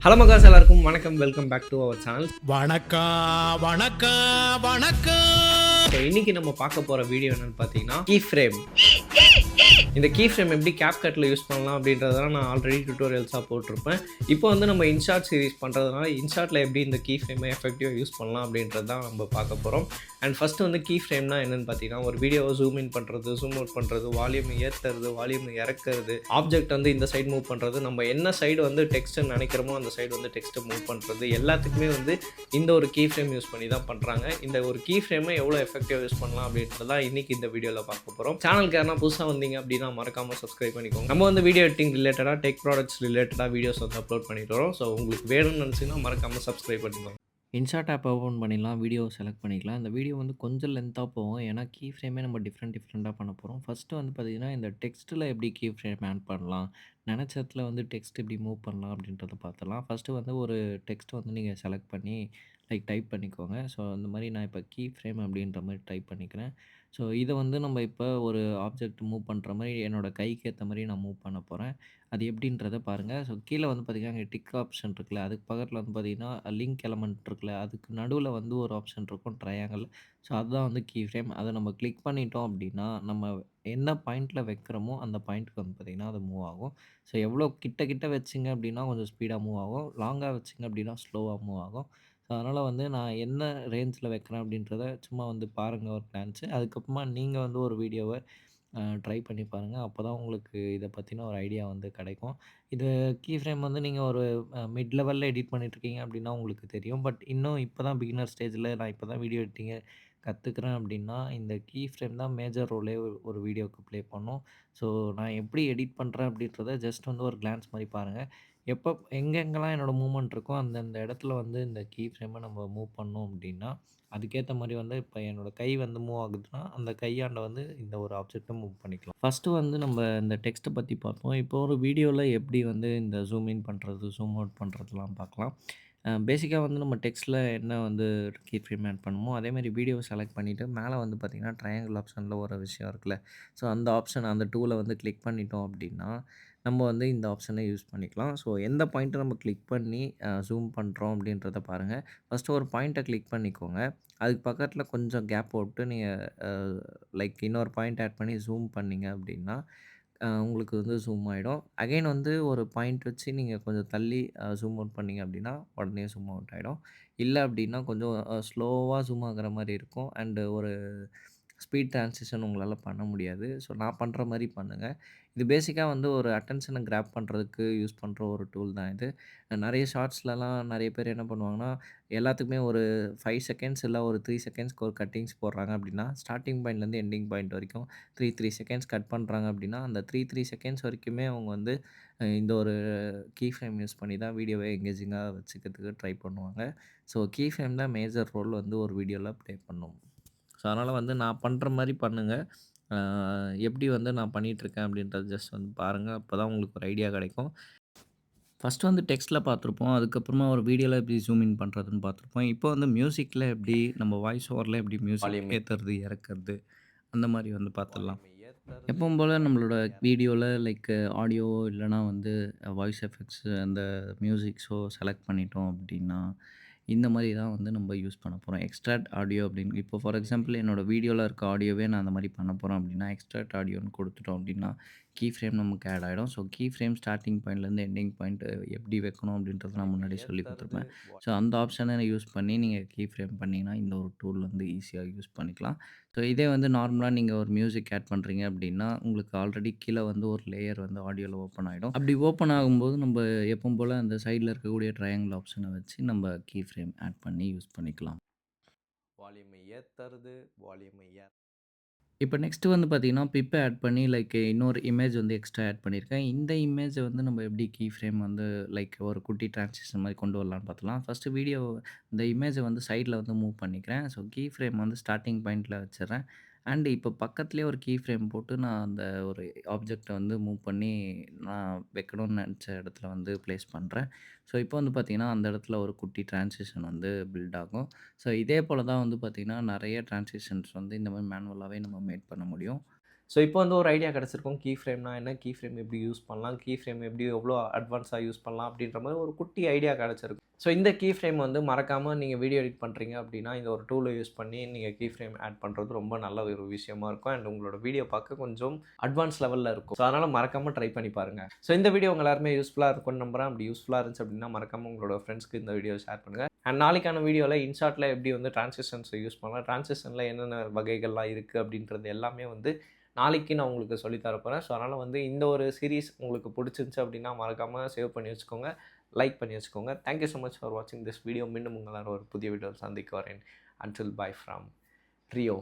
Hello மகாஸ் எல்லாருக்கும் வணக்கம். Welcome back to our channel. வணக்கம் வணக்கம் வணக்கம். ஸோ இன்னைக்கு நம்ம பார்க்க போகிற வீடியோ என்னன்னு பார்த்தீங்கன்னா கீ ஃப்ரேம். இந்த கீ ஃப்ரேம் எப்படி கேப்கட்டில் யூஸ் பண்ணலாம் அப்படின்றதெல்லாம் நான் ஆல்ரெடி டியூட்டோரியல்ஸாக போட்டிருப்பேன். இப்போ வந்து நம்ம இன்ஷாட் சீரிஸ் பண்ணுறதுனால இன்ஷாட்டில் எப்படி இந்த கீ ஃப்ரேமை எஃபெக்டிவாக யூஸ் பண்ணலாம் அப்படின்றது தான் நம்ம பார்க்க போகிறோம். அண்ட் ஃபஸ்ட்டு வந்து கீ ஃப்ரேம்னா என்னென்னு பார்த்தீங்கன்னா ஒரு வீடியோவை ஜூம் இன் பண்ணுறது, ஜூம் அவுட் பண்ணுறது, வால்யூம் ஏற்றுறது, வால்யூம் இறக்குறது, ஆப்ஜெக்ட் வந்து இந்த சைடு மூவ் பண்ணுறது, நம்ம என்ன சைடு வந்து டெக்ஸ்ட்டுன்னு நினைக்கிறோமோ அந்த சைடு வந்து டெக்ஸ்ட்டை மூவ் பண்ணுறது, எல்லாத்துக்குமே வந்து இந்த ஒரு கீ ஃப்ரேம் யூஸ் பண்ணி தான் பண்ணுறாங்க. இந்த ஒரு கீ ஃப்ரேமை எவ்வளோ எஃபெக்டிவாக யூஸ் பண்ணலாம் அப்படின்றத இன்றைக்கி இந்த வீடியோவில் பார்க்க போகிறோம். சேனலுக்கு யாரா புதுசாக வந்தீங்க அப்படின்னா மறக்காமல் சப்ஸ்கிரைப் பண்ணிக்கோங்க. நம்ம வந்து வீடியோ எடிட்டிங் ரிலேட்டடாக, டெக் ப்ராடக்ட்ஸ் ரிலேட்டடாக வீடியோஸ் வந்து அப்லோட் பண்ணிட்டு வரோம். ஸோ உங்களுக்கு வேணும்னு நினச்சிங்கன்னா மறக்காமல் சப்ஸ்கிரைப் பண்ணிக்கோங்க. இன்ஷாட் ஆப் ஓப்பன் பண்ணிடலாம். வீடியோ செலக்ட் பண்ணிக்கலாம். இந்த வீடியோ வந்து கொஞ்சம் லென்த்தாக போகும். ஏன்னா கீ ஃப்ரேமே நம்ம டிஃப்ரெண்ட்டாக பண்ண போகிறோம். ஃபஸ்ட்டு வந்து பார்த்தீங்கன்னா, இந்த டெக்ஸ்ட்டில் எப்படி கீ ஃப்ரேம் ஆட் பண்ணலாம், நெனச்ச இடத்துல வந்து டெக்ஸ்ட் எப்படி மூவ் பண்ணலாம் அப்படின்றத பார்த்துடலாம். ஃபஸ்ட்டு வந்து ஒரு டெக்ஸ்ட் வந்து நீங்கள் செலக்ட் பண்ணி டைப் பண்ணிக்கோங்க. ஸோ அந்த மாதிரி நான் இப்போ கீ ஃப்ரேம் அப்படின்ற மாதிரி டைப் பண்ணிக்கிறேன். ஸோ இதை வந்து நம்ம இப்போ ஒரு ஆப்ஜெக்ட் மூவ் பண்ணுற மாதிரி என்னோடய கைக்கு ஏற்ற மாதிரி நான் மூவ் பண்ண போகிறேன். அது எப்படின்றத பாருங்கள். ஸோ கீழே வந்து பார்த்தீங்கன்னா, அங்கே டிக் ஆப்ஷன் இருக்குல்ல, அதுக்கு பக்கத்தில் வந்து பார்த்தீங்கன்னா, லிங்க் எலமெண்ட் இருக்குல்ல, அதுக்கு நடுவில் வந்து ஒரு ஆப்ஷன் இருக்கும் ட்ரையாங்கிள். ஸோ அதுதான் வந்து கீ ஃப்ரேம். அதை நம்ம கிளிக் பண்ணிட்டோம் அப்படின்னா, நம்ம என்ன பாயிண்ட்டில் வைக்கிறோமோ அந்த பாயிண்ட்டுக்கு வந்து பார்த்தீங்கன்னா, அது மூவ் ஆகும். ஸோ எவ்வளோ கிட்ட கிட்ட வச்சிங்க அப்படின்னா கொஞ்சம் ஸ்பீடாக மூவ் ஆகும். லாங்காக வச்சிங்க அப்படின்னா ஸ்லோவாக மூவ் ஆகும். ஸோ அதனால் வந்து நான் என்ன ரேஞ்சில் வைக்கிறேன் அப்படின்றத சும்மா வந்து பாருங்கள் ஒரு கிளான்ஸு. அதுக்கப்புறமா நீங்கள் வந்து ஒரு வீடியோவை ட்ரை பண்ணி பாருங்கள். அப்போ தான் உங்களுக்கு இதை பற்றின ஒரு ஐடியா வந்து கிடைக்கும். இது கீ ஃப்ரேம் வந்து நீங்கள் ஒரு மிட் லெவலில் எடிட் பண்ணிட்டுருக்கீங்க அப்படின்னா உங்களுக்கு தெரியும். பட் இன்னும் இப்போ தான் பிகினர் ஸ்டேஜில் நான் இப்போ தான் வீடியோ எடிட்டிங்கை கற்றுக்குறேன் அப்படின்னா, இந்த கீ ஃப்ரேம் தான் மேஜர் ரோலே ஒரு வீடியோவுக்கு ப்ளே பண்ணும். ஸோ நான் எப்படி எடிட் பண்ணுறேன் அப்படின்றத ஜஸ்ட் வந்து ஒரு கிளான்ஸ் மாதிரி பாருங்கள். எப்போ எங்கெங்கெல்லாம் என்னோடய மூவ்மெண்ட் இருக்கோ அந்தந்த இடத்துல வந்து இந்த கீ ஃப்ரேமை நம்ம மூவ் பண்ணோம் அப்படின்னா, அதுக்கேற்ற மாதிரி வந்து இப்போ என்னோடய கை வந்து மூவ் ஆகுதுன்னா, அந்த கையாண்ட வந்து இந்த ஒரு ஆப்ஜெக்ட்டை மூவ் பண்ணிக்கலாம். ஃபஸ்ட்டு வந்து நம்ம இந்த டெக்ஸ்ட்டை பற்றி பார்ப்போம். இப்போ ஒரு வீடியோவில் எப்படி வந்து இந்த ஜூம் இன் பண்ணுறது, ஜூம் அவுட் பண்ணுறதுலாம் பார்க்கலாம். பேசிக்கா வந்து நம்ம டெக்ஸ்ட்டில் என்ன வந்து கீ ஃப்ரேம் ஆட் பண்ணுமோ, அதேமாதிரி வீடியோவை செலக்ட் பண்ணிவிட்டு மேலே வந்து பார்த்திங்கன்னா, ட்ரையாங்கிள் ஆப்ஷனில் ஒரு விஷயம் இருக்குல்ல. ஸோ அந்த ஆப்ஷன் அந்த டூலை வந்து கிளிக் பண்ணிட்டோம் அப்படின்னா, நம்ம வந்து இந்த ஆப்ஷனை யூஸ் பண்ணிக்கலாம். ஸோ எந்த பாயிண்ட்டை நம்ம கிளிக் பண்ணி ஜூம் பண்ணுறோம் அப்படின்றத பாருங்கள். ஃபஸ்ட்டு ஒரு பாயிண்ட்டை கிளிக் பண்ணிக்கோங்க. அதுக்கு பக்கத்தில் கொஞ்சம் கேப் விட்டு நீங்கள் இன்னொரு பாயிண்ட் ஆட் பண்ணி ஜூம் பண்ணீங்க அப்படின்னா, உங்களுக்கு வந்து ஜூம் ஆயிடும். அகைன் வந்து ஒரு பாயிண்ட் வச்சு நீங்க கொஞ்சம் தள்ளி ஜூம் அவுட் பண்ணீங்க அப்படின்னா, உடனே ஜூம் அவுட் ஆயிடும். இல்ல அப்படின்னா கொஞ்சம் ஸ்லோவா ஜூம் ஆகுற மாரி இருக்கும். அண்டு ஒரு ஸ்பீட் ட்ரான்சிஷன் உங்களால பண்ண முடியாது. ஸோ நான் பண்ற மாரி பண்ணுங்க. இது பேசிக்கா வந்து ஒரு அட்டென்ஷன கிராப் பண்றதுக்கு யூஸ் பண்ற ஒரு டூல் தான் இது. நெறைய ஷார்ட்ஸ்லலாம் நெறைய பேர் என்ன பண்ணுவாங்கன்னா, எல்லாத்துக்குமே ஒரு 5 செகண்ட்ஸ் இல்ல ஒரு 3 செகண்ட்ஸ்க்கு ஒரு கட்டிங்ஸ் போடுறாங்க அப்படின்னா, ஸ்டார்ட்டிங் பாயிண்ட்லேருந்து எண்டிங் பாயிண்ட் வரைக்கும் 3 செகண்ட்ஸ் கட் பண்ணுறாங்க அப்படின்னா, அந்த 3 செகண்ட்ஸ் வரைக்குமே அவங்க வந்து இந்த ஒரு கீ ஃப்ரேம் யூஸ் பண்ணி தான் வீடியோவை எங்கேஜிங்கா வச்சுக்கிறதுக்கு ட்ரை பண்ணுவாங்க. ஸோ கீ ஃப்ரேம் தான் மேஜர் ரோல் வந்து ஒரு வீடியோல ப்ளே பண்ணும். ஸோ அதனால் வந்து நான் பண்ணுற மாரி பண்ணுங்க. அ எப்படி வந்து நான் பண்ணிட்டுருக்கேன் அப்படின்றத ஜஸ்ட் வந்து பாருங்க. அப்போ தான் உங்களுக்கு ஒரு ஐடியா கிடைக்கும். ஃபஸ்ட்டு வந்து டெக்ஸ்ட்டில் பார்த்துருப்போம். அதுக்கப்புறமா ஒரு வீடியோல எப்படி ஜூம் இன் பண்ணுறதுன்னு பார்த்துருப்போம். இப்போ வந்து மியூசிக்கில எப்படி நம்ம வாய்ஸ் ஓவரில எப்படி மியூசிக் வால்யூம் ஏத்துறது, இறக்குறது அந்த மாரி வந்து பார்த்துடலாம். வால்யூமை ஏற்றுறது, எப்பவும் போல நம்மளோட வால்யூமை வீடியோல இறக்குறது. ஆடியோ இல்லன்னா வந்து வாய்ஸ் எஃபெக்ட்ஸ் அந்த மியூசிக்ஸோ செலக்ட் பண்ணிட்டோம் அப்படின்னா, இந்த மாரி தான் வந்து நம்ம யூஸ் பண்ண போறோம். எக்ஸ்ட்ராக்ட் ஆடியோ அப்படின்னு இப்போ ஃபார் எக்ஸாம்பிள் என்னோட வீடியோல இருக்க ஆடியோவே நான் அந்த மாரி பண்ண போறேன் அப்படின்னா, எக்ஸ்ட்ராக்ட் ஆடியோன்னு குடுத்துட்டோம் அப்படின்னா, கீ ஃப்ரேம் நமக்கு ஆட் ஆயிடும். ஸோ கீ ஃப்ரேம் ஸ்டார்ட்டிங் பாயிண்ட்லேருந்து எண்டிங் பாயிண்ட் எப்படி வைக்கணும் அப்படின்றத நான் வால்யூமை முன்னாடியே சொல்லிக் ஏற்றுறது, குடுத்துருப்பேன். ஸோ அந்த ஆப்ஷன யூஸ் பண்ணி நீங்க கீ ஃப்ரேம் பண்ணீங்கன்னா, இந்த ஒரு டூல் வந்து ஈஸியா யூஸ் பண்ணிக்கலாம். ஸோ இதே வந்து நார்மலா நீங்க ஒரு மியூசிக் ஆட் பண்றீங்க அப்படின்னா, உங்களுக்கு ஆல்ரெடி கீழ வந்து ஒரு லேயர் வந்து ஆடியோல ஓப்பன் ஆயிடும். அப்படி ஓப்பன் ஆகும்போது நம்ப எப்பவும் போல அந்த சைட்ல இருக்கக்கூடிய ட்ரையாங்கிள் ஆப்ஷன வச்சு நம்ம கீ ஃப்ரேம் ஆட் பண்ணி யூஸ் பண்ணிக்கலாம். வால்யூமை ஏற்றுறது, வால்யூமை இப்ப நெக்ஸ்ட் வந்து பார்த்தீங்கன்னா, பிப் ஆட் பண்ணி இன்னொரு இமேஜ் வந்து எக்ஸ்ட்ரா ஆட் பண்ணியிருக்கேன். இந்த இமேஜ வந்து நம்ம எப்படி கீ ஃப்ரேம் வந்து ஒரு குட்டி டிரான்சிஷன் மாரி கொண்டு வரலான்னு பார்த்தலாம். ஃபர்ஸ்ட்டு இந்த இமேஜ வந்து சைட்ல வந்து மூவ் பண்ணிக்கிறேன். ஸோ கீ ஃப்ரேம் வந்து ஸ்டார்ட்டிங் பாயிண்ட்ல வச்சுர்றேன். அண்ட் இப்போ பக்கத்திலேயே ஒரு கீ ஃப்ரேம் போட்டு நான் அந்த ஒரு ஆப்ஜெக்ட்ட வந்து மூவ் பண்ணி நான் வைக்கணும்னு நெனச்ச இடத்துல வந்து பிளேஸ் பண்றேன். ஸோ இப்போ வந்து பார்த்தீங்கன்னா, அந்த இடத்துல ஒரு குட்டி டிரான்சிஷன் வந்து பில்ட் ஆகும். ஸோ இதே போல தான் வந்து பார்த்தீங்கன்னா, நெறைய டிரான்சிஷன்ஸ் வந்து இந்த மாரி மேனுவலாவே நம்ம மேக் பண்ண முடியும். ஸோ இப்போ வந்து ஒரு ஐடியா கிடச்சிருக்கும் கீ ஃப்ரேம்னா என்ன, கீ ஃப்ரேம் எப்படி யூஸ் பண்ணலாம், கீ ஃப்ரேம் எப்படி எவ்வளோ அட்வான்ஸாக யூஸ் பண்ணலாம் அப்படின்ற மாதிரி ஒரு குட்டி ஐடியா கிடச்சிருக்கும். ஸோ இந்த கீ ஃப்ரேம் வந்து மறக்காமல் நீங்கள் வீடியோ எடிட் பண்ணுறீங்க அப்படின்னா இந்த ஒரு டூலை யூஸ் பண்ணி நீங்கள் கீ ஃப்ரேம் ஆட் பண்ணுறது ரொம்ப நல்ல ஒரு விஷயமா இருக்கும். அண்ட் உங்களோட வீடியோ பார்க்க கொஞ்சம் அட்வான்ஸ் லெவலில் இருக்கும். ஸோ அதனால் மறக்காமல் ட்ரை பண்ணி பாருங்கள். ஸோ இந்த வீடியோ உங்கள் எல்லாருமே யூஸ்ஃபுல்லாக இருக்கும்னு நம்புறேன். அப்படி யூஸ்ஃபுல்லாக இருந்துச்சு அப்படின்னா மறக்காமல் உங்களோட ஃப்ரெண்ட்ஸ்க்கு இந்த வீடியோ ஷேர் பண்ணுங்கள். அண்ட் நாளைக்கான வீடியோவில் இன்ஷாட்டில் எப்படி வந்து டிரான்சிஷன்ஸை யூஸ் பண்ணலாம், டிரான்சிஷனில் என்னென்ன வகைகள்லாம் இருக்குது அப்படின்றது எல்லாமே வந்து நாளைக்கு நான் உங்களுக்கு சொல்லித்தர போகிறேன். ஸோ அதனால் வந்து இந்த ஒரு சீரீஸ் உங்களுக்கு பிடிச்சிருந்துச்சு அப்படின்னா மறக்காமல் சேவ் பண்ணி வச்சுக்கோங்க, லைக் பண்ணி வச்சுக்கோங்க. தேங்க்யூ ஸோ மச் ஃபார் வாட்சிங் திஸ் வீடியோ. மீண்டும் உங்களால் ஒரு புதிய வீடியோவில் சந்திக்க வரேன். Until by from Rio.